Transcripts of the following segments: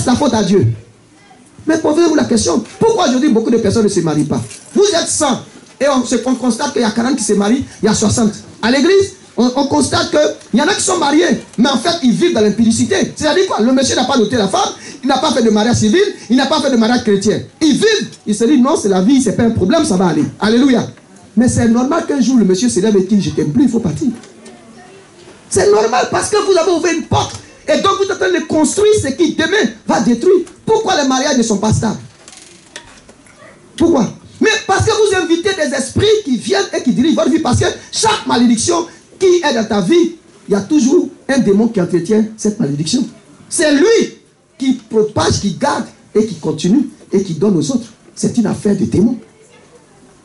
la faute à Dieu. Mais posez-vous la question, pourquoi aujourd'hui beaucoup de personnes ne se marient pas? Vous êtes 100 et on constate qu'il y a 40 qui se marient, il y a 60. À l'église, on constate qu'il y en a qui sont mariés, mais en fait ils vivent dans l'impudicité. C'est-à-dire quoi? Le monsieur n'a pas noté la femme, il n'a pas fait de mariage civil, il n'a pas fait de mariage chrétien. Ils vivent, il se dit non, c'est la vie, c'est pas un problème, ça va aller. Alléluia. Mais c'est normal qu'un jour le monsieur se lève et dit je t'aime plus, il faut partir. C'est normal parce que vous avez ouvert une porte. Et donc vous êtes en train de construire ce qui demain va détruire. Pourquoi les mariages ne sont pas stables? Pourquoi? Mais parce que vous invitez des esprits qui viennent et qui dirigent votre vie. Parce que chaque malédiction qui est dans ta vie, il y a toujours un démon qui entretient cette malédiction. C'est lui qui propage, qui garde et qui continue et qui donne aux autres. C'est une affaire de démon.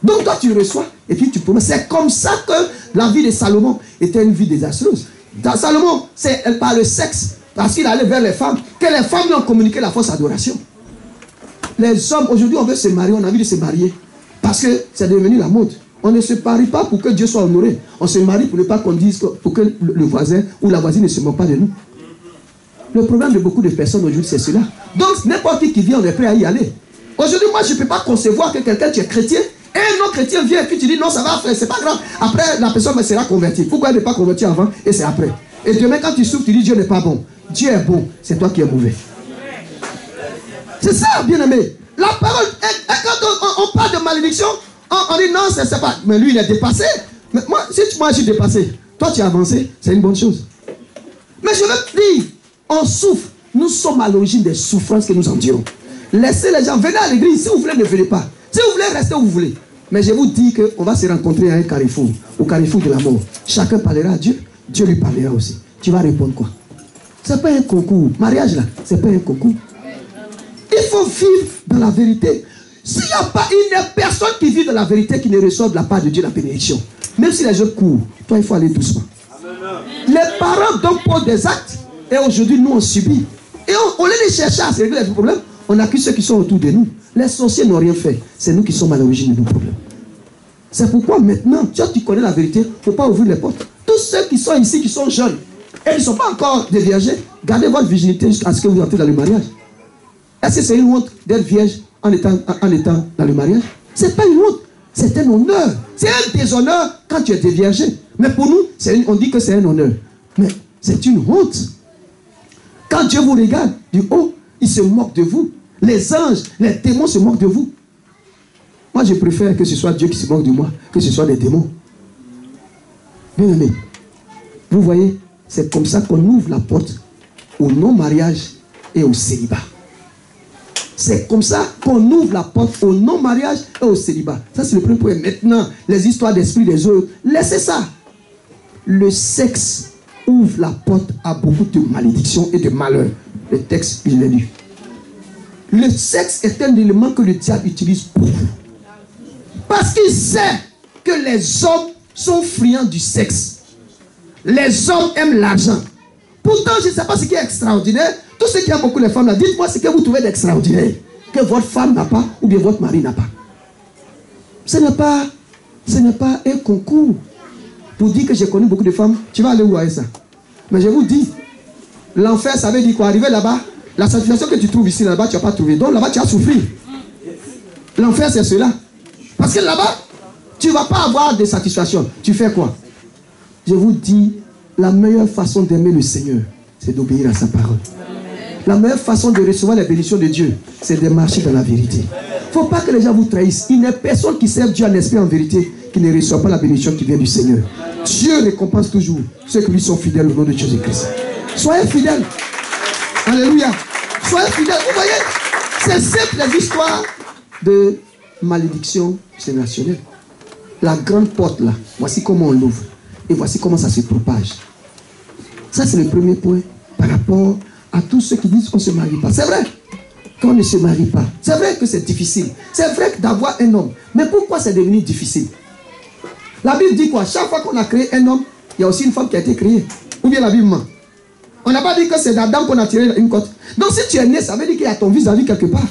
Donc toi tu reçois et puis tu promets. C'est comme ça que la vie de Salomon était une vie désastreuse. Dans Salomon, c'est par le sexe, parce qu'il allait vers les femmes, que les femmes lui ont communiqué la fausse adoration. Les hommes, aujourd'hui on veut se marier, on a envie de se marier, parce que c'est devenu la mode. On ne se marie pas pour que Dieu soit honoré. On se marie pour ne pas qu'on dise, pour que le voisin ou la voisine ne se moque pas de nous. Le problème de beaucoup de personnes aujourd'hui, c'est cela. Donc n'importe qui vient, on est prêt à y aller. Aujourd'hui, moi je ne peux pas concevoir que quelqu'un, tu es chrétien, et un autre chrétien vient et puis tu dis non, ça va, frère, c'est pas grave. Après, la personne sera convertie. Pourquoi elle n'est pas convertie avant et c'est après? Et demain, quand tu souffres, tu dis Dieu n'est pas bon. Dieu est bon, c'est toi qui es mauvais. C'est ça, bien aimé. La parole, quand on parle de malédiction, on dit non, c'est pas. Mais lui, il est dépassé. Mais moi, si moi je suis dépassé, toi tu as avancé, c'est une bonne chose. Mais je veux te dire, on souffre. Nous sommes à l'origine des souffrances que nous endurons. Laissez les gens, venez à l'église. Si vous voulez, ne venez pas. Si vous voulez, restez où vous voulez. Mais je vous dis qu'on va se rencontrer à un carrefour, au carrefour de la mort. Chacun parlera à Dieu, Dieu lui parlera aussi. Tu vas répondre quoi? Ce n'est pas un concours. Mariage là, ce n'est pas un concours. Il faut vivre dans la vérité. S'il n'y a pas une personne qui vit dans la vérité qui ne reçoit de la part de Dieu la bénédiction, même si les autres courent, toi il faut aller doucement. Les parents donc posent des actes et aujourd'hui nous on subit. Et au lieu de chercher à régler les problèmes, on accuse ceux qui sont autour de nous. Les sorciers n'ont rien fait. C'est nous qui sommes à l'origine de nos problèmes. C'est pourquoi maintenant, tu connais la vérité, il ne faut pas ouvrir les portes. Tous ceux qui sont ici, qui sont jeunes, et qui ne sont pas encore des vierges, gardez votre virginité jusqu'à ce que vous entrez dans le mariage. Est-ce que c'est une honte d'être vierge en étant dans le mariage? Ce n'est pas une honte, c'est un honneur. C'est un déshonneur quand tu es déviergé. Mais pour nous, on dit que c'est un honneur. Mais c'est une honte. Quand Dieu vous regarde du haut, il se moque de vous. Les anges, les démons se moquent de vous. Moi, je préfère que ce soit Dieu qui se moque de moi, que ce soit des démons. Bien aimé, vous voyez, c'est comme ça qu'on ouvre la porte au non-mariage et au célibat. C'est comme ça qu'on ouvre la porte au non-mariage et au célibat. Ça, c'est le premier point. Maintenant, les histoires d'esprit des autres, laissez ça. Le sexe ouvre la porte à beaucoup de malédictions et de malheurs. Le texte, il l'a lu. Le sexe est un élément que le diable utilise beaucoup. Parce qu'il sait que les hommes sont friands du sexe. Les hommes aiment l'argent. Pourtant, je ne sais pas ce qui est extraordinaire. Tous ceux qui aiment beaucoup les femmes, là, dites-moi ce que vous trouvez d'extraordinaire. Que votre femme n'a pas ou bien votre mari n'a pas. Ce n'est pas un concours. Pour dire que j'ai connu beaucoup de femmes, tu vas aller où avec ça? Mais je vous dis, l'enfer, ça veut dire quoi? Arriver là-bas, la satisfaction que tu trouves ici, là-bas, tu n'as pas trouvé. Donc là-bas, tu as souffert. L'enfer, c'est cela. Parce que là-bas, tu ne vas pas avoir de satisfaction. Tu fais quoi? Je vous dis, la meilleure façon d'aimer le Seigneur, c'est d'obéir à sa parole. La meilleure façon de recevoir les bénédictions de Dieu, c'est de marcher dans la vérité. Il ne faut pas que les gens vous trahissent. Il n'y a personne qui sert Dieu en esprit en vérité qui ne reçoit pas la bénédiction qui vient du Seigneur. Dieu récompense toujours ceux qui lui sont fidèles au nom de Jésus-Christ. Soyez fidèles. Alléluia. Soyez fidèles. Vous voyez, c'est simple les histoires de malédiction générationnelle. La grande porte là, voici comment on l'ouvre. Et voici comment ça se propage. Ça c'est le premier point par rapport à tous ceux qui disent qu'on ne se marie pas. C'est vrai qu'on ne se marie pas. C'est vrai que c'est difficile. C'est vrai d'avoir un homme. Mais pourquoi c'est devenu difficile? La Bible dit quoi? Chaque fois qu'on a créé un homme, il y a aussi une femme qui a été créée. Ou bien la Bible ment. On n'a pas dit que c'est d'Adam qu'on a tiré une côte. Donc si tu es né, ça veut dire qu'il y a ton vis-à-vis quelque part.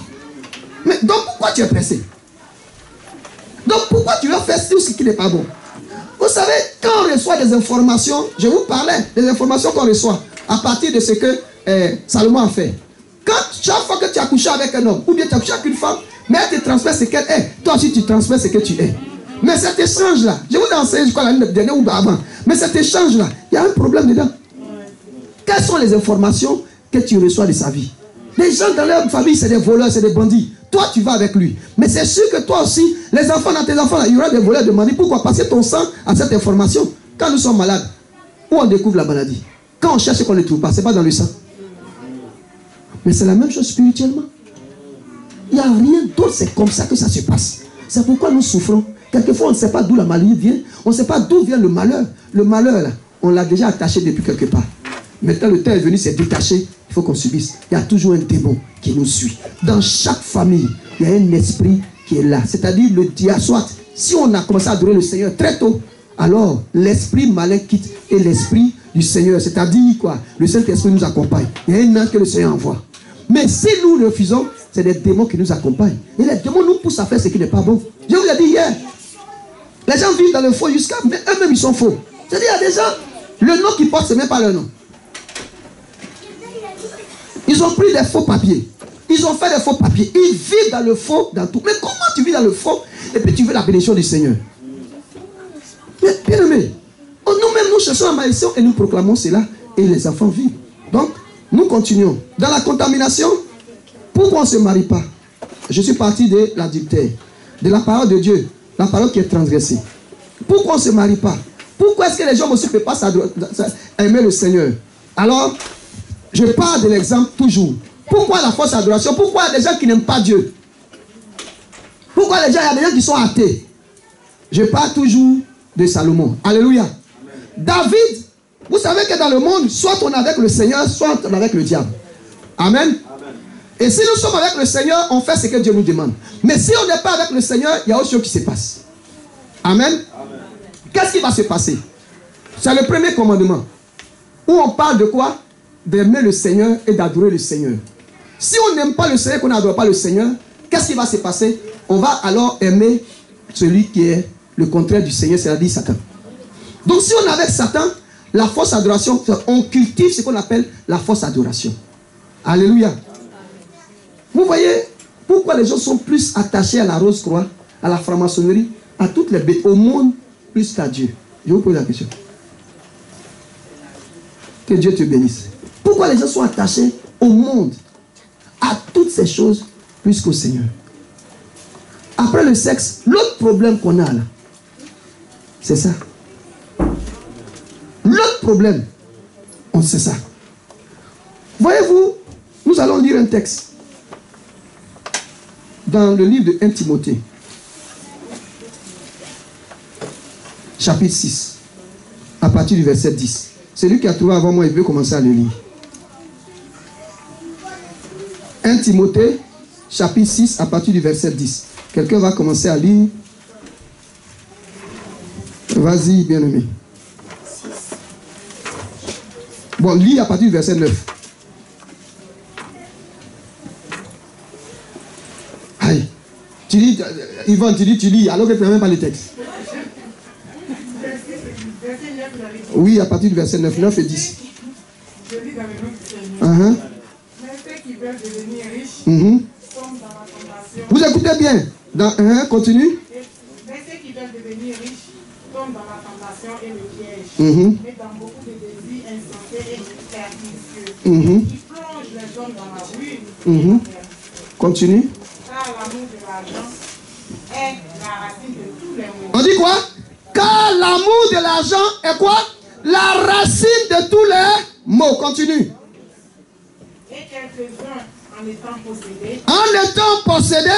Mais donc pourquoi tu es pressé? Donc pourquoi tu veux faire tout ce qui n'est pas bon? Vous savez, quand on reçoit des informations, je vous parlais des informations qu'on reçoit à partir de ce que Salomon a fait. Quand Chaque fois que tu as couché avec un homme, ou bien tu as couché avec une femme, mais elle te transmet ce qu'elle est. Toi aussi, tu transmets ce que tu es. Mais cet échange-là, je vous ai enseigné, je crois, l'année dernière ou avant, mais cet échange-là, il y a un problème dedans. Quelles sont les informations que tu reçois de sa vie? Les gens dans leur famille, c'est des voleurs, c'est des bandits. Toi, tu vas avec lui. Mais c'est sûr que toi aussi, les enfants dans tes enfants, là, il y aura des voleurs, des bandits. Pourquoi? Parce que ton sang a cette information. Quand nous sommes malades, où on découvre la maladie? Quand on cherche et qu'on ne trouve pas, ce n'est pas dans le sang. Mais c'est la même chose spirituellement. Il n'y a rien d'autre, c'est comme ça que ça se passe. C'est pourquoi nous souffrons. Quelquefois, on ne sait pas d'où la maladie vient. On ne sait pas d'où vient le malheur. Le malheur, là, on l'a déjà attaché depuis quelque part. Maintenant, le temps est venu, c'est détaché. Il faut qu'on subisse. Il y a toujours un démon qui nous suit. Dans chaque famille, il y a un esprit qui est là. C'est-à-dire le diable. Soit, si on a commencé à adorer le Seigneur très tôt, alors l'esprit malin quitte et l'esprit du Seigneur. C'est-à-dire quoi? Le Saint-Esprit nous accompagne. Il y a un ange que le Seigneur envoie. Mais si nous refusons, c'est des démons qui nous accompagnent. Et les démons nous poussent à faire ce qui n'est pas bon. Je vous l'ai dit hier. Les gens vivent dans le faux jusqu'à... Mais eux-mêmes, ils sont faux. C'est-à-dire, il y a des gens, le nom qu'ils portent, ce n'est même pas leur nom. Ils ont pris des faux papiers. Ils ont fait des faux papiers. Ils vivent dans le faux, dans tout. Mais comment tu vis dans le faux et puis tu veux la bénédiction du Seigneur? Mais bien aimé, nous-mêmes, nous cherchons la malédiction et nous proclamons cela et les enfants vivent. Donc, nous continuons. Dans la contamination, pourquoi on ne se marie pas? Je suis parti de l'adultère, de la parole de Dieu, la parole qui est transgressée. Pourquoi on ne se marie pas? Pourquoi est-ce que les gens ne peuvent pas aimer le Seigneur? Alors, je parle de l'exemple toujours. Pourquoi la fausse adoration? Pourquoi il y a des gens qui n'aiment pas Dieu? Pourquoi il y a des gens qui sont athées? Je parle toujours de Salomon. Alléluia. David, vous savez que dans le monde, soit on est avec le Seigneur, soit on est avec le diable. Amen. Et si nous sommes avec le Seigneur, on fait ce que Dieu nous demande. Mais si on n'est pas avec le Seigneur, il y a autre chose qui se passe. Amen. Qu'est-ce qui va se passer? C'est le premier commandement. Où on parle de quoi? D'aimer le Seigneur et d'adorer le Seigneur. Si on n'aime pas le Seigneur, qu'on n'adore pas le Seigneur, qu'est-ce qui va se passer? On va alors aimer celui qui est le contraire du Seigneur, c'est-à-dire Satan. Donc si on est avec Satan, la fausse adoration, on cultive ce qu'on appelle la fausse adoration. Alléluia. Vous voyez pourquoi les gens sont plus attachés à la rose-croix, à la franc-maçonnerie, à toutes les bêtes, au monde, plus qu'à Dieu? Je vous pose la question. Que Dieu te bénisse. Pourquoi les gens sont attachés au monde, à toutes ces choses, plus qu'au Seigneur? Après le sexe, l'autre problème qu'on a là, c'est ça. L'autre problème, on sait ça. Voyez-vous, nous allons lire un texte dans le livre de 1 Timothée, chapitre 6, à partir du verset 10. Celui qui a trouvé avant moi, il veut commencer à le lire. 1 Timothée, chapitre 6, à partir du verset 10. Quelqu'un va commencer à lire. Vas-y, bien-aimé. Bon, lis à partir du verset 9. Aïe. Tu lis, Yvonne, tu lis, alors que tu n'as même pas le texte. Oui, à partir du verset 9, 9 et 10. Je lis dans le nom du Seigneur. Mais ceux qui veulent devenir riches tombent dans la tentation. Vous écoutez bien. Continue. Mais ceux qui veulent devenir riches tombent dans la tentation et le piège. Et dans beaucoup de désirs insensés et pernicieux. Qui plongent les hommes dans la ruine. Continue. Car l'amour de l'argent est la racine de tous les maux. On dit quoi? Car l'amour de l'argent est quoi? La racine de tous les maux. Continue. Et quelques-uns, en étant possédés,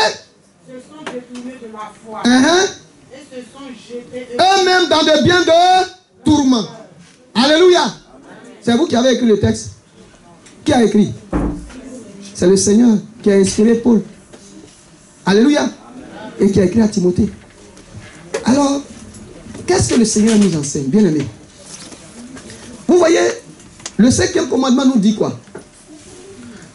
se sont détournés de la foi. Et se sont jetés eux-mêmes dans de biens de tourments. Alléluia. C'est vous qui avez écrit le texte. Qui a écrit? C'est le Seigneur qui a inspiré Paul. Alléluia. Et qui a écrit à Timothée. Alors, qu'est-ce que le Seigneur nous enseigne, bien aimé? Vous voyez, le 5e commandement nous dit quoi?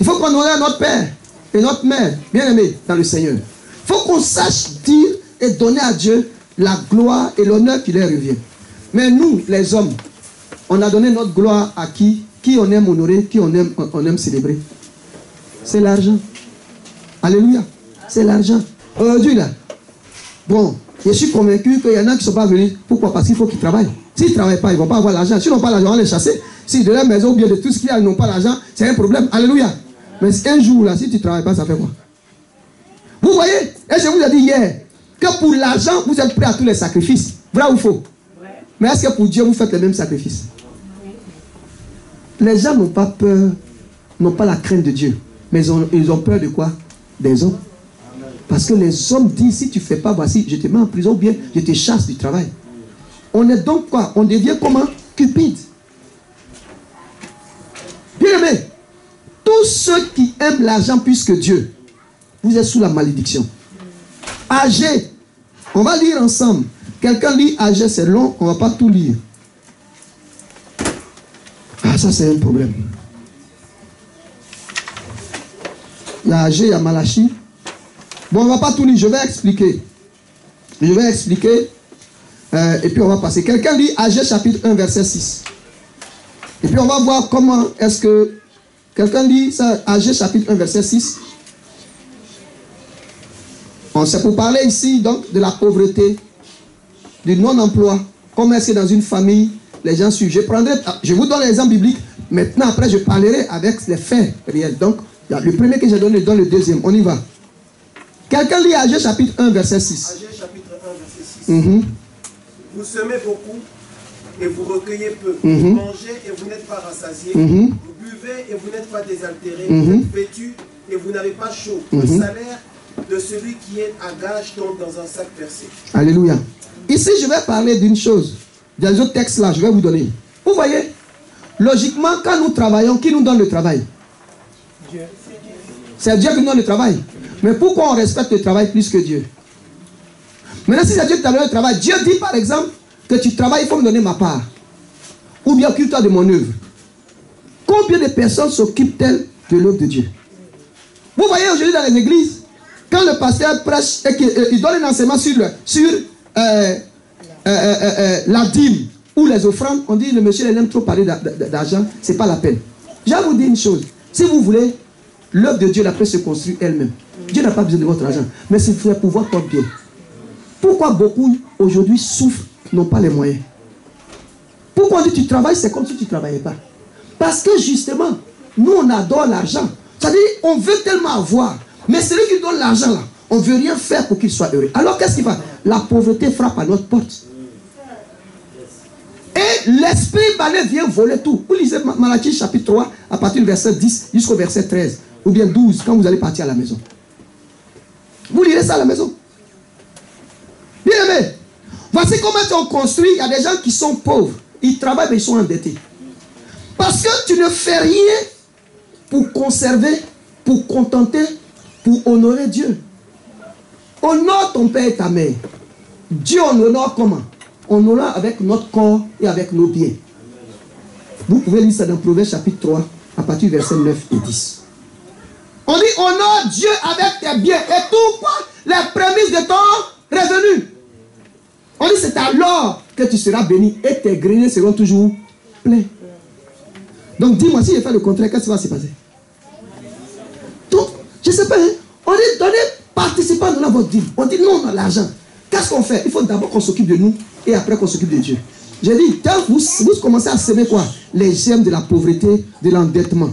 Il faut qu'on honore notre Père et notre Mère, bien aimé, dans le Seigneur. Il faut qu'on sache dire et donner à Dieu la gloire et l'honneur qui leur revient. Mais nous, les hommes, on a donné notre gloire à qui on aime honorer, qui on aime célébrer. C'est l'argent. Alléluia. C'est l'argent. Aujourd'hui, là, bon, je suis convaincu qu'il y en a qui ne sont pas venus. Pourquoi? Parce qu'il faut qu'ils travaillent. S'ils ne travaillent pas, ils ne vont pas avoir l'argent. S'ils n'ont pas l'argent, on va les chasser. Si de la maison ou bien de tout ce qu'il y a, ils n'ont pas l'argent, c'est un problème. Alléluia. Mais un jour, là, si tu ne travailles pas, ça fait quoi? Vous voyez? Et je vous ai dit hier que pour l'argent, vous êtes prêts à tous les sacrifices. Vrai ou faux? Mais est-ce que pour Dieu, vous faites les mêmes sacrifices? Les gens n'ont pas peur, n'ont pas la crainte de Dieu. Mais ils ont peur de quoi? Des hommes. Parce que les hommes disent, si tu ne fais pas, voici, je te mets en prison ou bien je te chasse du travail. On est donc quoi? On devient comment? Cupide. Bien aimé, tous ceux qui aiment l'argent plus que Dieu, vous êtes sous la malédiction. Agé, on va lire ensemble. Quelqu'un lit Agé, c'est long, on ne va pas tout lire. Ah, ça c'est un problème. Il y a Agé, il y a Malachi. Bon, on ne va pas tout lire, je vais expliquer. Je vais expliquer. Et puis on va passer. Quelqu'un lit Agé chapitre 1, verset 6. Et puis on va voir comment est-ce que... Quelqu'un lit ça, Agé chapitre 1, verset 6. C'est pour parler ici donc de la pauvreté, du non-emploi. Comment est-ce que dans une famille, les gens suivent. Je vous donne l'exemple biblique. Maintenant, après, je parlerai avec les faits réels. Donc, le premier que j'ai donné, je donne le deuxième. On y va. Quelqu'un lit Agé chapitre 1, verset 6. Agé chapitre 1, verset 6. Vous semez beaucoup et vous recueillez peu. Vous mangez et vous n'êtes pas rassasiés. Vous buvez et vous n'êtes pas désaltérés. Vous êtes vêtus et vous n'avez pas chaud. Le salaire de celui qui est à gage tombe dans un sac percé. Alléluia. Ici, je vais parler d'une chose. Dans les autres textes là, je vais vous donner. Vous voyez, logiquement, quand nous travaillons, qui nous donne le travail? Dieu. C'est Dieu qui nous donne le travail. Mais pourquoi on respecte le travail plus que Dieu? Maintenant, si c'est Dieu qui t'a donné le travail, Dieu dit par exemple que tu travailles, il faut me donner ma part. Ou bien occupe-toi de mon œuvre. Combien de personnes s'occupent-elles de l'œuvre de Dieu? Vous voyez aujourd'hui dans les églises, quand le pasteur prêche et qu'il donne un enseignement sur la dîme ou les offrandes, on dit le monsieur il aime trop parler d'argent, c'est pas la peine. Je vais vous dire une chose, si vous voulez, l'œuvre de Dieu peut se construire elle-même. Dieu n'a pas besoin de votre argent, mais c'est pour votre bien. Pourquoi beaucoup aujourd'hui souffrent, n'ont pas les moyens? Pourquoi on dit tu travailles, c'est comme si tu ne travaillais pas. Parce que justement, nous on adore l'argent. C'est-à-dire on veut tellement avoir. Mais celui qui donne l'argent là, on ne veut rien faire pour qu'il soit heureux. Alors qu'est-ce qu'il va? La pauvreté frappe à notre porte. Et l'esprit malin vient voler tout. Vous lisez Malachi chapitre 3, à partir du verset 10 jusqu'au verset 13. Ou bien 12, quand vous allez partir à la maison. Vous lirez ça à la maison. Bien aimé, voici comment on construit. Il y a des gens qui sont pauvres. Ils travaillent mais ils sont endettés. Parce que tu ne fais rien pour conserver, pour contenter, pour honorer Dieu. Honore ton père et ta mère. Dieu on honore comment? On honore avec notre corps et avec nos biens. Vous pouvez lire ça dans Proverbe chapitre 3 à partir du verset 9 et 10. On dit honore Dieu avec tes biens et tout quoi? Les prémices de ton revenu. On dit c'est alors que tu seras béni et tes greniers seront toujours pleins. Donc dis-moi si je fais le contraire, qu'est-ce qui va se passer? Donc, je ne sais pas, hein? On dit donnez participant dans votre dîme. On dit non, on a l'argent. Qu'est-ce qu'on fait? Il faut d'abord qu'on s'occupe de nous et après qu'on s'occupe de Dieu. J'ai dit, quand vous commencez à semer quoi? Les germes de la pauvreté, de l'endettement.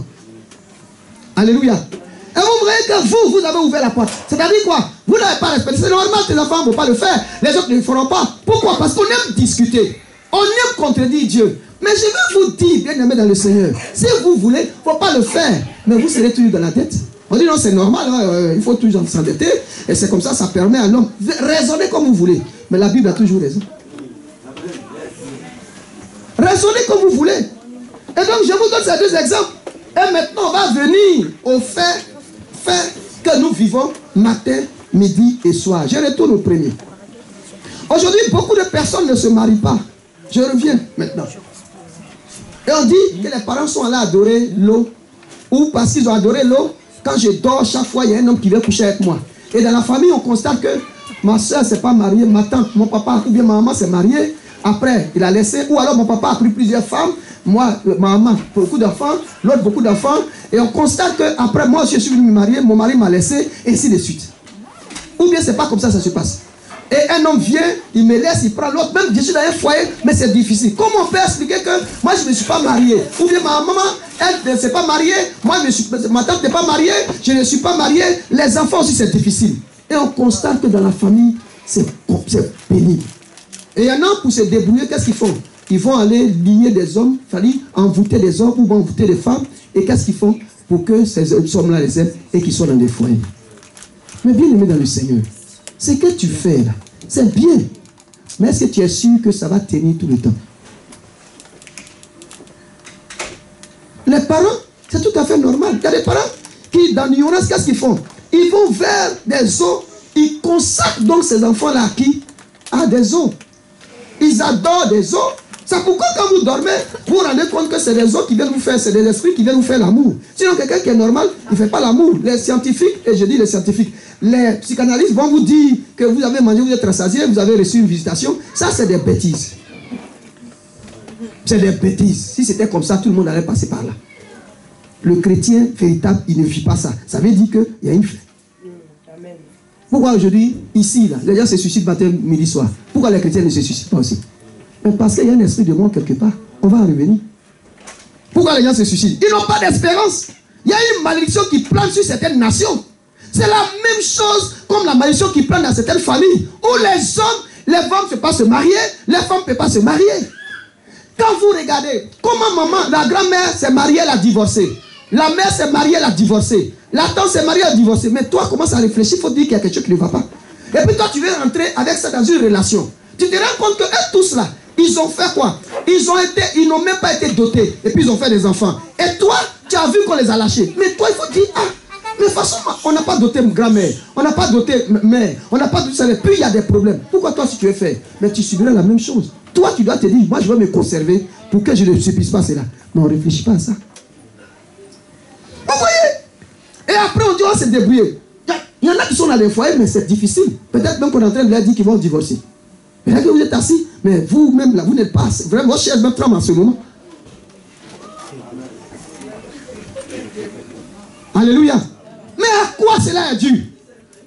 Alléluia. Et vous voyez que vous avez ouvert la porte. C'est-à-dire quoi? Vous n'avez pas respecté. C'est normal que les enfants ne vont pas le faire. Les autres ne le feront pas. Pourquoi? Parce qu'on aime discuter. On aime contredire Dieu. Mais je vais vous dire, bien aimé dans le Seigneur, si vous voulez, il ne faut pas le faire. Mais vous serez toujours dans la dette. On dit non, c'est normal, il faut toujours s'endetter. Et c'est comme ça, ça permet à l'homme de raisonner comme vous voulez. Mais la Bible a toujours raison. Raisonnez comme vous voulez. Et donc, je vous donne ces deux exemples. Et maintenant, on va venir au fait que nous vivons matin, midi et soir. Je retourne au premier. Aujourd'hui, beaucoup de personnes ne se marient pas. Je reviens maintenant. Et on dit que les parents sont allés adorer l'eau. Ou parce qu'ils ont adoré l'eau, quand je dors, chaque fois, il y a un homme qui vient coucher avec moi. Et dans la famille, on constate que ma soeur ne s'est pas mariée, ma tante, mon papa ou bien ma maman s'est mariée. après, il a laissé. Ou alors mon papa a pris plusieurs femmes. Moi, ma maman, beaucoup d'enfants. L'autre, beaucoup d'enfants. Et on constate qu'après, moi, je suis venu me marier. Mon mari m'a laissé. Et ainsi de suite. Ou bien, c'est pas comme ça se passe. Et un homme vient, il me laisse, il prend l'autre. Même je suis dans un foyer, mais c'est difficile. Comment on peut expliquer que moi, je ne me suis pas marié? Ou bien ma maman, elle ne s'est pas mariée. Moi, ma tante n'est pas mariée. Je ne suis pas marié. Les enfants aussi, c'est difficile. Et on constate que dans la famille, c'est pénible. Et il y en a pour se débrouiller, qu'est-ce qu'ils font? Ils vont aller lier des hommes, envoûter des hommes ou envoûter des femmes. Et qu'est-ce qu'ils font pour que ces hommes-là les aiment et qu'ils soient dans des foyers? Mais bien aimé dans le Seigneur, ce que tu fais là, c'est bien. Mais est-ce que tu es sûr que ça va tenir tout le temps? Les parents, c'est tout à fait normal. Il y a des parents qui, dans l'ignorance, qu'est-ce qu'ils font? Ils vont vers des eaux. Ils consacrent donc ces enfants-là à qui? À des eaux. Ils adorent des eaux. C'est pourquoi quand vous dormez, vous vous rendez compte que c'est des eaux qui viennent vous faire, c'est des esprits qui viennent vous faire l'amour. Sinon, quelqu'un qui est normal, il ne fait pas l'amour. Les scientifiques, et je dis les scientifiques, les psychanalystes vont vous dire que vous avez mangé, vous êtes rassasié, vous avez reçu une visitation. Ça, c'est des bêtises. C'est des bêtises. Si c'était comme ça, tout le monde allait passer par là. Le chrétien véritable, il ne vit pas ça. Ça veut dire qu'il y a une fin. Pourquoi aujourd'hui, ici, là, les gens se suicident matin, midi, soir? Pourquoi les chrétiens ne se suicident pas aussi? Parce qu'il y a un esprit de mort quelque part. On va en revenir. Pourquoi les gens se suicident? Ils n'ont pas d'espérance. Il y a une malédiction qui plane sur certaines nations. C'est la même chose comme la malédiction qui plane dans certaines familles. Où les hommes, les femmes ne peuvent pas se marier, les femmes ne peuvent pas se marier. Quand vous regardez, comment maman, la grand-mère s'est mariée, elle a divorcé. La mère s'est mariée, elle a divorcé. La tante s'est mariée, elle a divorcé. Mais toi, commence à réfléchir, il faut dire qu'il y a quelque chose qui ne va pas. Et puis toi, tu veux rentrer avec ça dans une relation. Tu te rends compte que eux tous là, ils ont fait quoi? Ils n'ont même pas été dotés. Et puis ils ont fait des enfants. Et toi, tu as vu qu'on les a lâchés. Mais toi, il faut dire, ah, mais de toute façon, on n'a pas doté grand-mère. On n'a pas doté mère. On n'a pas doté ça. Puis il y a des problèmes. Pourquoi toi, si tu es fait? Mais tu subiras la même chose. Toi, tu dois te dire, moi, je vais me conserver pour que je ne subisse pas cela. Mais on ne réfléchit pas à ça. Vous voyez? Et après, on dit, on va se débrouiller. Il y en a qui sont dans les foyers, mais c'est difficile. Peut-être même qu'on est en train de leur dire qu'ils vont divorcer. Mais là que vous êtes assis, mais vous-même là, vous n'êtes pas assis. Vraiment, votre chair même tremble en ce moment. Alléluia. Mais à quoi cela est dû?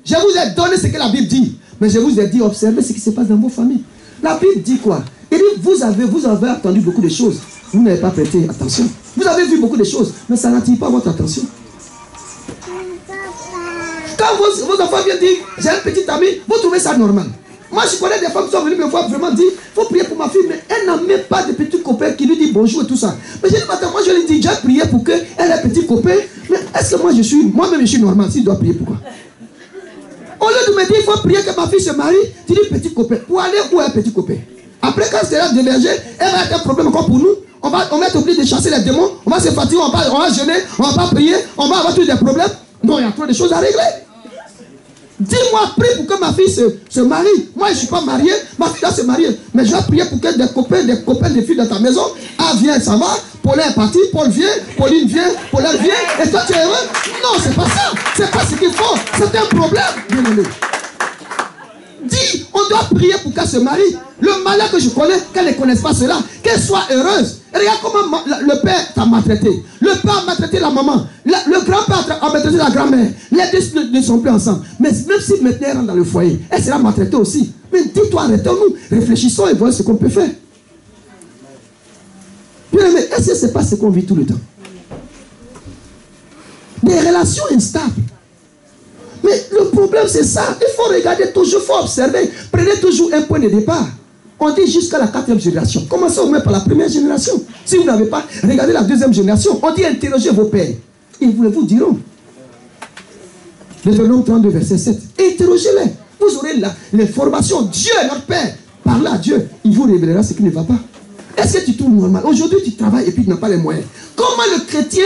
Je vous ai donné ce que la Bible dit. Mais je vous ai dit, observez ce qui se passe dans vos familles. La Bible dit quoi? Il dit, vous avez entendu beaucoup de choses. Vous n'avez pas prêté attention. Vous avez vu beaucoup de choses, mais ça n'attire pas votre attention. Quand vos enfants viennent dire, j'ai un petit ami, vous trouvez ça normal. Moi, je connais des femmes qui sont venues me voir vraiment dire, il faut prier pour ma fille, mais elle n'a même pas de petit copain qui lui dit bonjour et tout ça. Mais j'ai dit, moi je lui dis, j'ai prié pour qu'elle ait un petit copain, mais est-ce que moi-même je suis normal s'il doit prier pourquoi? Au lieu de me dire, il faut prier que ma fille se marie, tu dis petit copain. Pour aller où est un petit copain? Après, quand c'est là d'émerger, elle va être un problème encore pour nous. On va être obligé de chasser les démons, on va se fatiguer, on va jeûner, on va pas prier, on va avoir tous des problèmes. Non, il y a trop de choses à régler. Dis-moi, prie pour que ma fille se marie. Moi, je ne suis pas marié, ma fille doit se marier. Mais je vais prier pour que des copains de filles dans ta maison. Ah, viens, ça va. Paulin est parti, Paul vient, Pauline vient, Paulin vient. Et toi, tu es heureux? Non, c'est pas ça. C'est pas ce qu'il faut. C'est un problème. Bien-aimé. Dis, on doit prier pour qu'elle se marie. Le malheur que je connais, qu'elle ne connaisse pas cela, qu'elle soit heureuse. Regarde comment le père t'a maltraité. Le père a maltraité la maman. Le grand-père a maltraité la grand-mère. Les deux ne sont plus ensemble. Mais même si maintenant elle rentre dans le foyer, elle sera maltraitée aussi. Mais dis-toi, arrêtons-nous, réfléchissons et voyons ce qu'on peut faire. Bien aimé, est-ce que ce n'est pas ce qu'on vit tout le temps? Des relations instables. Mais le problème c'est ça. Il faut regarder toujours, il faut observer. Prenez toujours un point de départ. On dit jusqu'à la 4e génération. Commencez au moins par la première génération. Si vous n'avez pas, regardez la 2e génération. On dit interrogez vos pères. Ils vous diront. Deutéronome 32, verset 7. Interrogez-les. Vous aurez l'information. Dieu est notre Père. Parlez à Dieu. Il vous révélera ce qui ne va pas. Est-ce que tu trouves normal? Aujourd'hui, tu travailles et puis tu n'as pas les moyens. Comment le chrétien,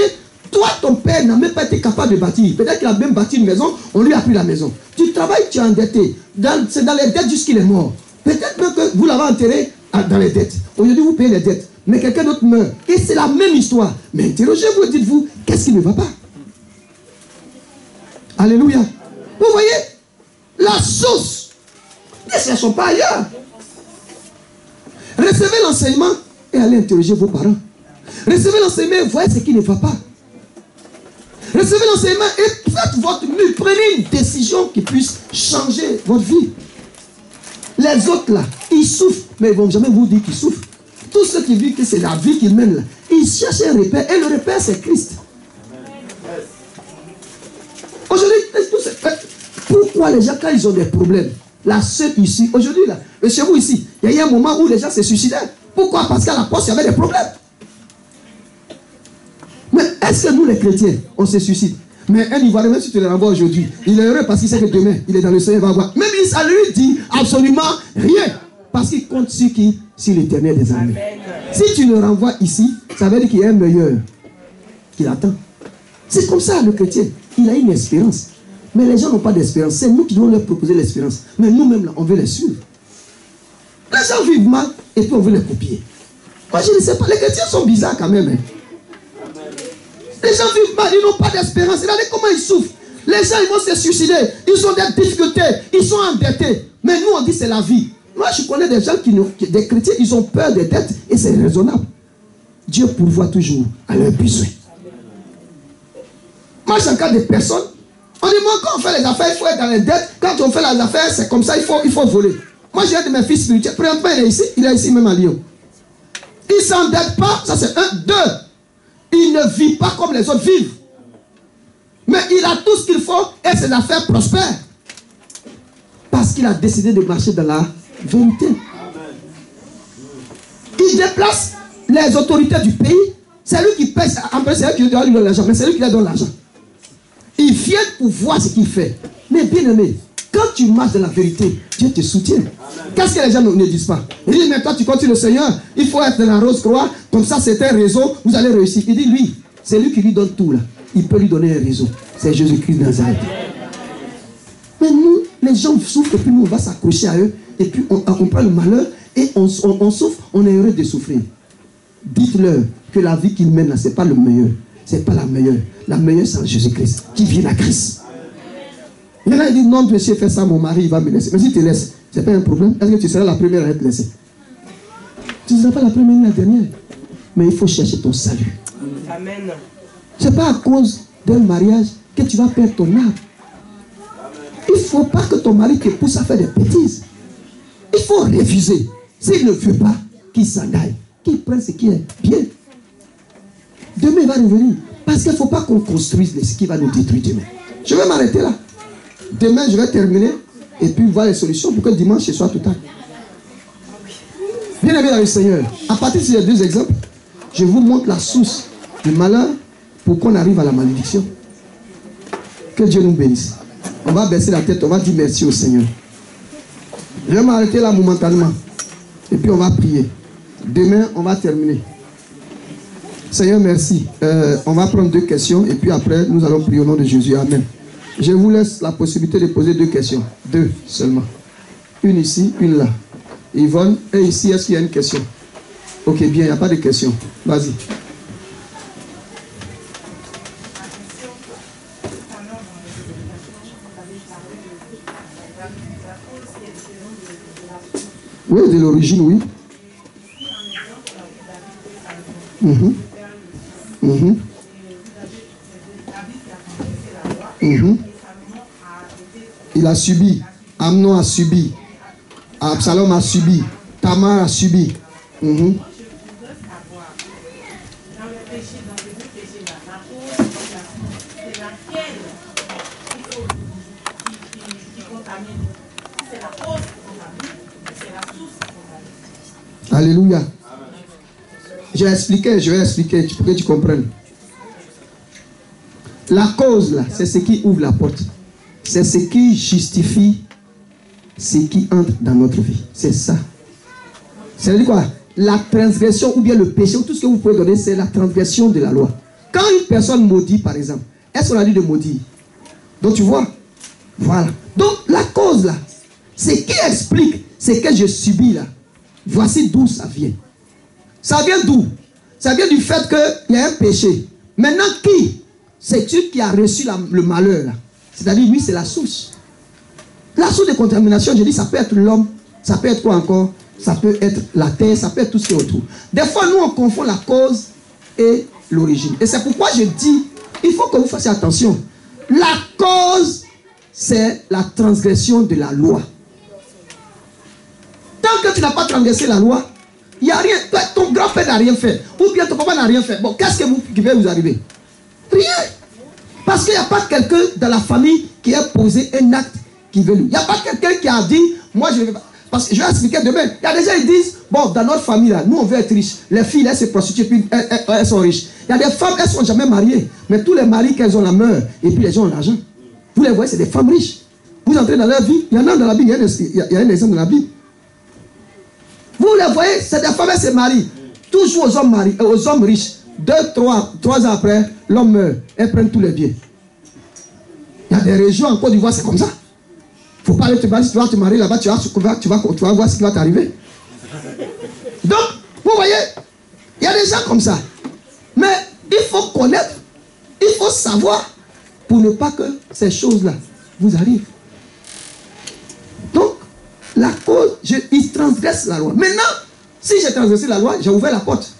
toi, ton père n'a même pas été capable de bâtir. Peut-être qu'il a même bâti une maison, on lui a pris la maison. Tu travailles, tu es endetté. C'est dans les dettes jusqu'il est mort. Peut-être même que vous l'avez enterré dans les dettes. Aujourd'hui, vous payez les dettes. Mais quelqu'un d'autre meurt. Et c'est la même histoire. Mais interrogez-vous et dites-vous, qu'est-ce qui ne va pas? Alléluia. Vous voyez? La source. Ne cherchons pas ailleurs. Recevez l'enseignement et allez interroger vos parents. Recevez l'enseignement et voyez ce qui ne va pas. Recevez l'enseignement et faites votre mieux. Prenez une décision qui puisse changer votre vie. Les autres là, ils souffrent, mais ils ne vont jamais vous dire qu'ils souffrent. Tous ceux qui vivent que c'est la vie qu'ils mènent là, ils cherchent un repère et le repère c'est Christ. Aujourd'hui, pourquoi les gens quand ils ont des problèmes, la sœur ici, aujourd'hui là, chez vous ici, il y a eu un moment où les gens se suicidaient. Pourquoi? Parce qu'à la poste, il y avait des problèmes. Mais est-ce que nous les chrétiens, on se suicide? Mais un Ivoirien, même si tu le renvoies aujourd'hui, il est heureux parce qu'il sait que demain, il est dans le Seigneur, il va voir. Même ça lui dit absolument rien. Parce qu'il compte sur qui? Sur l'Éternel des armées. Si tu le renvoies ici, ça veut dire qu'il y a un meilleur qui l'attend. C'est comme ça le chrétien. Il a une espérance. Mais les gens n'ont pas d'espérance. C'est nous qui devons leur proposer l'espérance. Mais nous-mêmes, là, on veut les suivre. Les gens vivent mal et puis on veut les copier. Moi, je ne sais pas. Les chrétiens sont bizarres quand même. Hein. Les gens vivent mal, ils n'ont pas d'espérance. Regardez comment ils souffrent. Les gens, ils vont se suicider. Ils ont des difficultés. Ils sont endettés. Mais nous, on dit c'est la vie. Moi, je connais des gens des chrétiens, ils ont peur des dettes et c'est raisonnable. Dieu pourvoit toujours à leurs besoins. Moi, j'encadre des personnes. On dit, moi, quand on fait les affaires, il faut être dans les dettes. Quand on fait les affaires, c'est comme ça, il faut voler. Moi, j'ai un de mes fils spirituels. Présentement, il est ici même à Lyon. Il ne s'endette pas, ça c'est un. Deux, il ne vit pas comme les autres vivent. Mais il a tout ce qu'il faut et ses affaires prospèrent. Parce qu'il a décidé de marcher dans la vérité. Il déplace les autorités du pays. C'est lui qui paye. En plus, c'est lui qui lui donne l'argent. Mais c'est lui qui lui donne l'argent. Il vient pour voir ce qu'il fait. Mais bien aimé, quand tu marches dans la vérité, Dieu te soutient. Qu'est-ce que les gens ne disent pas? Il dit, mais toi tu continues le Seigneur. Il faut être dans la rose croix. Comme ça, c'est un réseau. Vous allez réussir. Il dit, lui, c'est lui qui lui donne tout là. Il peut lui donner un réseau. C'est Jésus-Christ de Nazareth. Mais nous, les gens souffrent et puis nous, on va s'accrocher à eux. Et puis on prend le malheur et on souffre. On est heureux de souffrir. Dites-leur que la vie qu'ils mènent là, ce n'est pas le meilleur. Ce n'est pas la meilleure. La meilleure, c'est Jésus-Christ. Qui vient à Christ. Il y en a qui disent, non, monsieur, fais ça, mon mari, il va me laisser. Mais s'il te laisse, ce n'est pas un problème. Est-ce que tu seras la première à être laissée? Tu ne seras pas la première ni la dernière. Mais il faut chercher ton salut. Amen. Ce n'est pas à cause d'un mariage que tu vas perdre ton âme. Il ne faut pas que ton mari te pousse à faire des bêtises. Il faut refuser. S'il ne veut pas, qu'il s'en aille. Qu'il prenne ce qui est bien. Demain, il va revenir. Parce qu'il ne faut pas qu'on construise ce qui va nous détruire demain. Je vais m'arrêter là. Demain, je vais terminer et puis voir les solutions pour que dimanche, ce soit tout tard. Bien aimé dans le Seigneur, à partir de ces deux exemples, je vous montre la source du malheur pour qu'on arrive à la malédiction. Que Dieu nous bénisse. On va baisser la tête, on va dire merci au Seigneur. Je vais m'arrêter là momentanément. Et puis on va prier. Demain, on va terminer. Seigneur, merci. On va prendre deux questions et puis après, nous allons prier au nom de Jésus. Amen. Je vous laisse la possibilité de poser deux questions. Deux seulement. Une ici, une là. Yvonne, et ici, est-ce qu'il y a une question? Ok, bien, il n'y a pas de question. Vas-y. Oui, de l'origine, oui. Mm-hmm. Mm-hmm. Mm-hmm. Il a subi. Amnon a subi. Absalom a subi. Tamar a subi. Mm-hmm. Alléluia. Je vais expliquer pour que tu comprennes. La cause là, c'est ce qui ouvre la porte. C'est ce qui justifie ce qui entre dans notre vie. C'est ça. C'est-à-dire quoi? La transgression ou bien le péché, ou tout ce que vous pouvez donner, c'est la transgression de la loi. Quand une personne maudit, par exemple, est-ce qu'on a dit de maudire? Donc tu vois, voilà. Donc la cause là, c'est qui explique ce que je subis là. Voici d'où ça vient. Ça vient d'où? Ça vient du fait qu'il y a un péché. Maintenant, qui? C'est celui qui a reçu le malheur là. C'est-à-dire, lui, c'est la source. La source de contamination, je dis, ça peut être l'homme, ça peut être quoi encore? ça peut être la terre, ça peut être tout ce qui est autour. Des fois, nous, on confond la cause et l'origine. Et c'est pourquoi je dis, il faut que vous fassiez attention. La cause, c'est la transgression de la loi. Tant que tu n'as pas transgressé la loi, il n'y a rien. Ton grand-père n'a rien fait. Ou bien ton papa n'a rien fait. Bon, qu'est-ce qui va vous arriver? Rien. Parce qu'il n'y a pas quelqu'un dans la famille qui a posé un acte qui veut lui. Il n'y a pas quelqu'un qui a dit, moi je ne vais pas. Parce que je vais expliquer demain. Il y a des gens qui disent, bon, dans notre famille, là, nous on veut être riches. Les filles, elles se prostituent, puis elles sont riches. Il y a des femmes, elles ne sont jamais mariées. Mais tous les maris qu'elles ont la meurent. Et puis les gens ont l'argent. Vous les voyez, c'est des femmes riches. Vous entrez dans leur vie. Il y en a dans la Bible, il y a un exemple dans la Bible. Vous les voyez, c'est des femmes, elles se marient. Toujours aux hommes riches. 3 ans après, l'homme meurt. Elles prennent tous les biens. Il y a des régions en Côte d'Ivoire, c'est comme ça. Il ne faut pas aller te marier. Si tu vas te marier là-bas, tu vas voir ce qui va t'arriver. Donc, vous voyez, il y a des gens comme ça. Mais il faut connaître, il faut savoir pour ne pas que ces choses-là vous arrivent. Donc, la cause, il transgresse la loi. Maintenant, si j'ai transgressé la loi, j'ai ouvert la porte.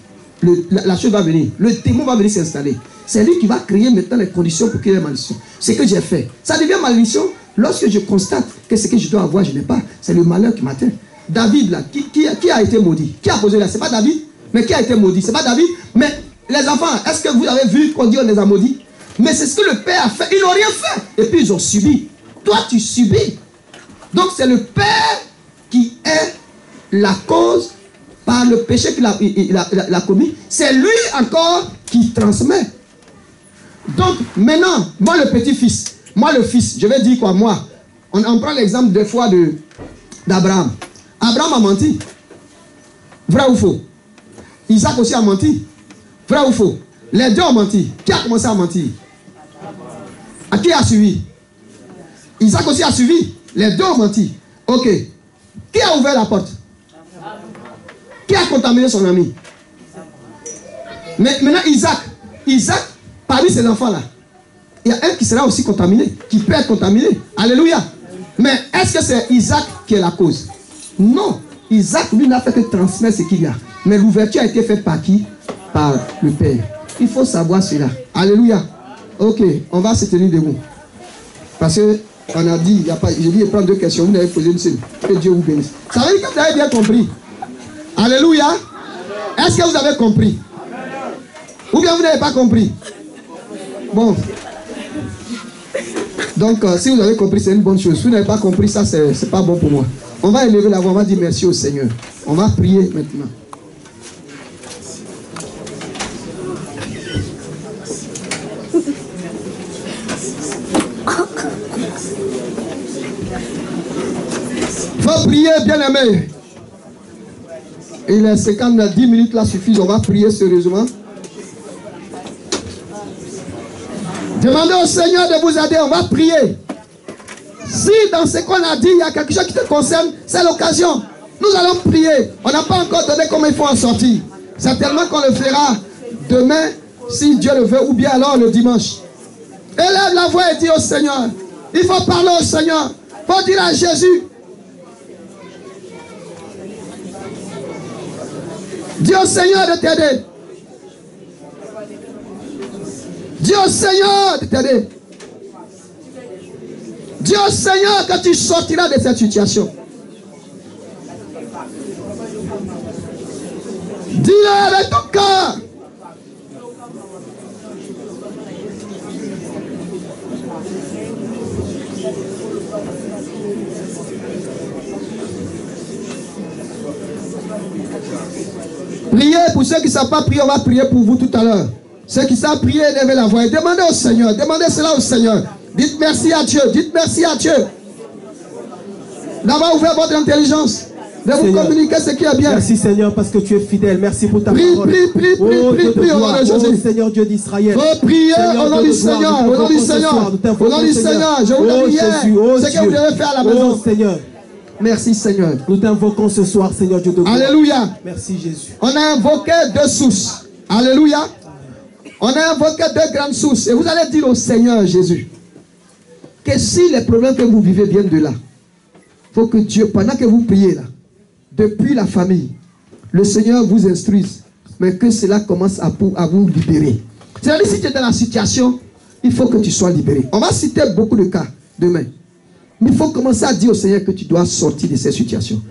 La chose va venir. Le démon va venir s'installer. C'est lui qui va créer maintenant les conditions pour qu'il y ait malédiction. Ce que j'ai fait. Ça devient malédiction lorsque je constate que ce que je dois avoir, je n'ai pas. C'est le malheur qui m'atteint. David, là, qui a été maudit? Qui a posé là? Ce n'est pas David. Mais qui a été maudit? Ce n'est pas David. Mais les enfants, est-ce que vous avez vu qu'on dit on les a maudits? Mais c'est ce que le père a fait. Ils n'ont rien fait. Et puis ils ont subi. Toi, tu subis. Donc c'est le père qui est la cause par le péché qu'il a commis. C'est lui encore qui transmet. Donc maintenant, moi le petit-fils, moi le fils, je vais dire quoi? Moi, on prend l'exemple des fois d'Abraham. Abraham a menti. Vrai ou faux? Isaac aussi a menti. Vrai ou faux? Les deux ont menti. Qui a commencé à mentir? À qui a suivi? Isaac aussi a suivi. Les deux ont menti. Ok. Qui a ouvert la porte? Qui a contaminé son ami? Mais maintenant Isaac, parmi ses enfants-là, il y a un qui sera aussi contaminé, qui peut être contaminé. Alléluia. Mais est-ce que c'est Isaac qui est la cause? Non. Isaac, lui, n'a fait que transmettre ce qu'il y a. Mais l'ouverture a été faite par qui? Par le Père. Il faut savoir cela. Alléluia. Ok, on va se tenir debout. Parce que on a dit, j'ai dit, prendre 2 questions. Vous n'avez posé une seule. Que Dieu vous bénisse. Ça veut dire que vous avez bien compris. Alléluia. Est-ce que vous avez compris? Ou bien vous n'avez pas compris? Bon. Donc, si vous avez compris, c'est une bonne chose. Si vous n'avez pas compris, ça, c'est pas bon pour moi. On va élever la voix, on va dire merci au Seigneur. On va prier maintenant. Faut prier, bien-aimé. Il est 50, 10 minutes là suffisent. On va prier sérieusement. Demandez au Seigneur de vous aider. On va prier. Si dans ce qu'on a dit, il y a quelque chose qui te concerne, c'est l'occasion. Nous allons prier. On n'a pas encore donné comment il faut en sortir. Certainement qu'on le fera demain, si Dieu le veut, ou bien alors le dimanche. Élève la voix et dis au Seigneur. Il faut parler au Seigneur. Il faut dire à Jésus. Dis au Seigneur de t'aider. Dis au Seigneur de t'aider. Dis au Seigneur que tu sortiras de cette situation. Dis-le avec ton cœur. Priez pour ceux qui ne savent pas prier, on va prier pour vous tout à l'heure. Ceux qui savent prier, levez la voix et demandez au Seigneur. Demandez cela au Seigneur. Dites merci à Dieu. Dites merci à Dieu. D'avoir ouvert votre intelligence. De vous Seigneur, communiquer ce qui est bien. Merci Seigneur parce que tu es fidèle. Merci pour ta Prie, parole. prie au nom de Jésus. Seigneur Dieu d'Israël. Faut prier au nom du Seigneur. Au nom du Seigneur. Au nom du Seigneur. Je vous le dis hier. Ce que vous devez faire à la maison. Seigneur. Merci Seigneur. Nous t'invoquons ce soir, Seigneur Dieu de gloire. Alléluia. Merci Jésus. On a invoqué 2 sources. Alléluia. On a invoqué 2 grandes sources. Et vous allez dire au Seigneur Jésus que si les problèmes que vous vivez viennent de là, il faut que Dieu, pendant que vous priez là, depuis la famille, le Seigneur vous instruise, mais que cela commence à vous libérer. C'est-à-dire, si tu es dans la situation, il faut que tu sois libéré. On va citer beaucoup de cas demain. Mais il faut commencer à dire au Seigneur que tu dois sortir de ces situations.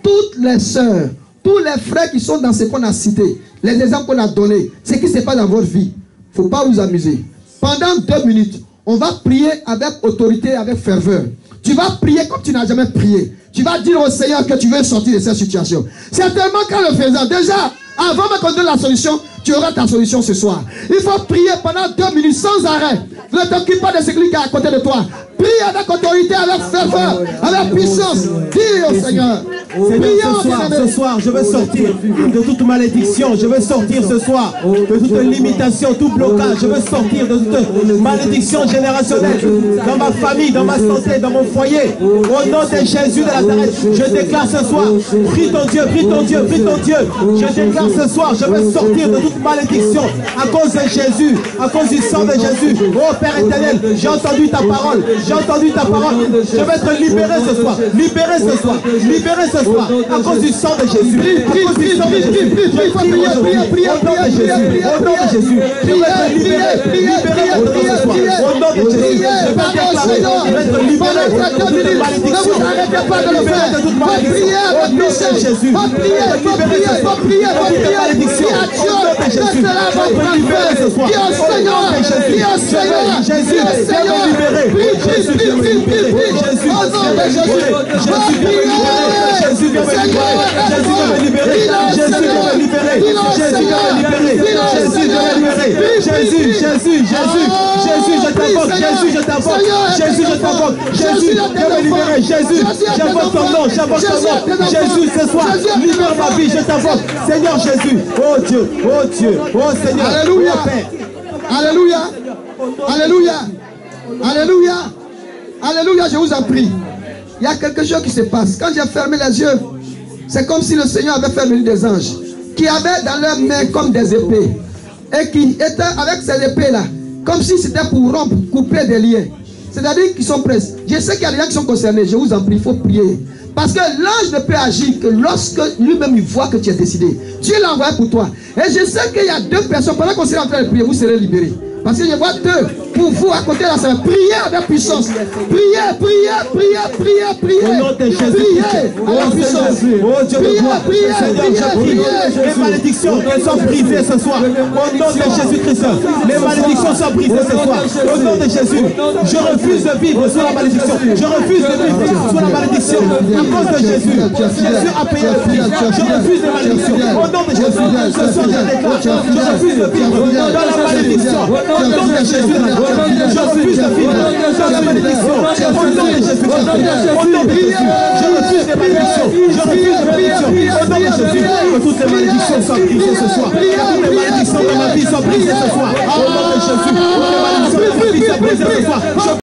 Toutes les sœurs, tous les frères qui sont dans ce qu'on a cité, les exemples qu'on a donnés, ce qui se passe dans votre vie, il ne faut pas vous amuser. Pendant 2 minutes, on va prier avec autorité, avec ferveur. Tu vas prier comme tu n'as jamais prié. Tu vas dire au Seigneur que tu veux sortir de cette situation. Certainement qu'en le faisant, déjà, avant de qu'on donne la solution, tu auras ta solution ce soir. Il faut prier pendant 2 minutes sans arrêt. Ne t'occupe pas de ce qui est à côté de toi. Prie avec autorité, avec ferveur, avec puissance. Dis au Seigneur. Ce soir, je veux sortir de toute malédiction. Je veux sortir ce soir de toute limitation, tout blocage. Je veux sortir de toute malédiction générationnelle. Dans ma famille, dans ma santé, dans mon foyer. Au nom de Jésus de Nazareth, je déclare ce soir. Prie ton Dieu, prie ton Dieu, prie ton Dieu. Je déclare ce soir, je veux sortir de toute malédiction à cause de Jésus, à cause du sang de Jésus. Oh Père éternel, j'ai entendu ta parole. J'ai entendu ta parole. Je vais être libéré ce soir. Libéré ce soir. Libéré ce soir. À cause du sang de Jésus. À cause du sang de Jésus. Au nom de Jésus. Au nom de Jésus. Je vais être libéré. Libéré ce soir. Au nom de Jésus. Je vais déclarer. Je vais être libéré de toute malédiction. Libéré de toute malédiction. Au nom de Jésus. Je vais être libéré ce soir. De toute malédiction. Au nom de Jésus. Je vais être libéré ce soir. Au nom de Jésus. Jésus, viens me libérer. Jésus, viens me libérer. Jésus, viens me libérer. Jésus, viens me libérer. Jésus, viens me libérer. Jésus, viens me libérer. Jésus, viens me libérer. Jésus, viens me libérer. Jésus, Jésus, Jésus, Jésus, je t'invoque. Jésus, je t'invoque. Jésus, je t'invoque. Jésus, viens me libérer. Jésus, j'invoque ton nom. J'invoque ton nom. Jésus, ce soir, libère ma vie. Je t'invoque. Seigneur Jésus. Oh Dieu, oh Dieu, oh Seigneur. Alléluia. Alléluia. Alléluia. Alléluia. Alléluia, je vous en prie. Il y a quelque chose qui se passe. Quand j'ai fermé les yeux, c'est comme si le Seigneur avait fait venir des anges qui avaient dans leurs mains comme des épées et qui étaient avec ces épées-là, comme si c'était pour rompre, couper des liens. C'est-à-dire qu'ils sont prêts. Je sais qu'il y a des gens qui sont concernés. Je vous en prie, il faut prier. Parce que l'ange ne peut agir que lorsque lui-même il voit que tu es décidé. Dieu l'a envoyé pour toi. Et je sais qu'il y a 2 personnes, pendant qu'on sera en train de prier, vous serez libérés. Parce que je vois 2 pour vous à côté de la salle. Priez avec puissance. Priez, priez, priez, priez, priez. Au nom de Jésus. Priez avec puissance. Oh Dieu de gloire. Seigneur, je prie. Les malédictions, elles sont brisées ce soir. Au nom de Jésus-Christ. Les malédictions sont brisées ce soir. Au nom de Jésus. Je refuse de vivre sous la malédiction. Je refuse de vivre sous la malédiction. À cause de Jésus. Jésus a payé le prix. Je refuse les malédictions. Au nom de Jésus. Ce soir, je déclare. Je refuse de vivre dans la malédiction. Au nom de Jésus, je refuse de vivre dans la malédiction. Au nom de Jésus, au nom de Jésus, je refuse les malédictions. Je refuse les malédictions. Au nom de Jésus, que toutes les malédictions soient brisées ce soir. Que toutes les malédictions de ma vie soient brisées ce soir. Au nom de Jésus, toutes les malédictions de ma vie soient brisées ce soir.